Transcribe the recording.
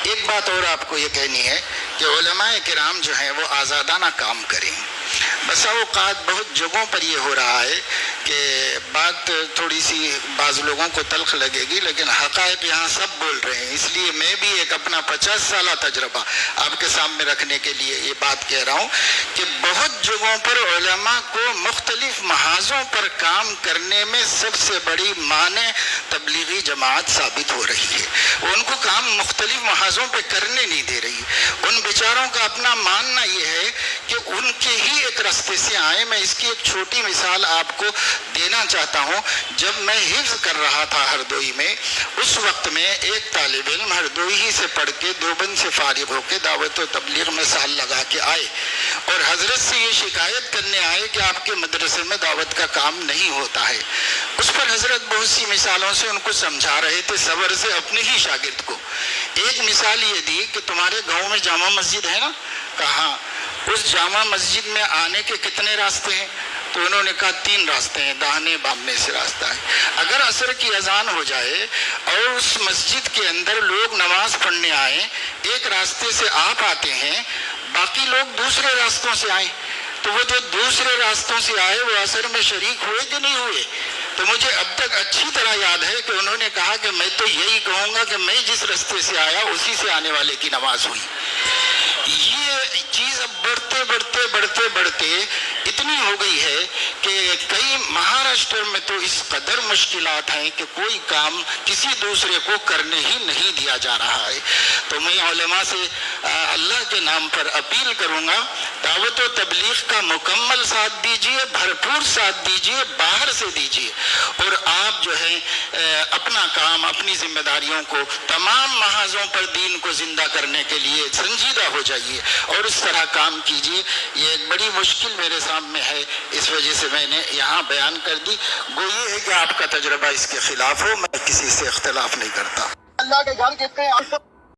ایک بات اور آپ کو یہ کہنی ہے کہ علماء کرام جو ہیں وہ آزادانہ کام کریں. بسا اوقات بہت جگہوں پر یہ ہو رہا ہے کہ بات تھوڑی سی بعض لوگوں کو تلخ لگے گی، لیکن حقائق یہاں سب بول رہے ہیں. اس لیے میں بھی ایک اپنا 50 سالہ تجربہ آپ کے سامنے رکھنے کے لیے یہ بات کہہ رہا ہوں کہ بہت جگہوں پر علماء کو مختلف محاذوں پر کام کرنے میں سب سے بڑی مانع تبلیغی جماعت ثابت ہو رہی ہے. وہ ان کو کام مختلف محاذوں پہ کرنے نہیں دے رہی. ان بیچاروں کا اپنا ماننا یہ ہے کہ ان کے ہی ایک راستے سے آئیں. میں اس کی ایک چھوٹی مثال آپ کو دینا چاہتا ہوں. جب میں حفظ کر رہا تھا ہردوئی میں، اس وقت میں ایک طالب علم ہردوئی ہی سے پڑھ کے دیوبند سے فارغ ہو کے دعوت و تبلیغ میں سال لگا کے آئے اور حضرت سے یہ شکایت کرنے آئے کہ آپ کے مدرسے میں دعوت کا کام نہیں ہوتا ہے. اس پر حضرت بہت سی مثالوں سے ان کو سمجھا رہے تھے، صبر سے اپنے ہی شاگرد کو. ایک مثال یہ دی کہ تمہارے گاؤں میں جامع مسجد ہے نا؟ کہا. اس جامع مسجد میں آنے کے کتنے راستے ہیں؟ تو انہوں نے کہا 3 راستے ہیں، داہنے بامنے سے راستہ ہے. اگر عصر کی اذان ہو جائے اور اس مسجد کے اندر لوگ نماز پڑھنے آئیں، ایک راستے سے آپ آتے ہیں، باقی لوگ دوسرے راستوں سے آئیں، تو وہ جو دوسرے راستوں سے آئے وہ عصر میں شریک ہوئے کہ نہیں ہوئے؟ تو مجھے اب تک اچھی طرح یاد ہے کہ انہوں نے کہا کہ میں تو یہی کہوں گا کہ میں جس راستے سے آیا اسی سے آنے والے کی نماز ہوئی. یہ چیز اب بڑھتے اتنی ہو گئی ہے کہ کئی مہاراشٹر میں تو اس قدر مشکلات ہیں کہ کوئی کام کسی دوسرے کو کرنے ہی نہیں دیا جا رہا ہے. تو میں علماء سے اللہ کے نام پر اپیل کروں گا، دعوت و تبلیغ کا مکمل ساتھ دیجیے، بھرپور ساتھ دیجیے، باہر سے دیجیے، اور آپ جو ہے اپنا کام، اپنی ذمہ داریوں کو تمام محاذوں پر دین کو زندہ کرنے کے لیے سنجیدہ ہو جائیے اور اس طرح کام کیجیے. یہ ایک بڑی مشکل میرے سامنے ہے، اس وجہ سے میں نے یہاں بیان کر دی. وہ یہ ہے کہ آپ کا تجربہ اس کے خلاف ہو، میں کسی سے اختلاف نہیں کرتا. اللہ کے گھر کتنے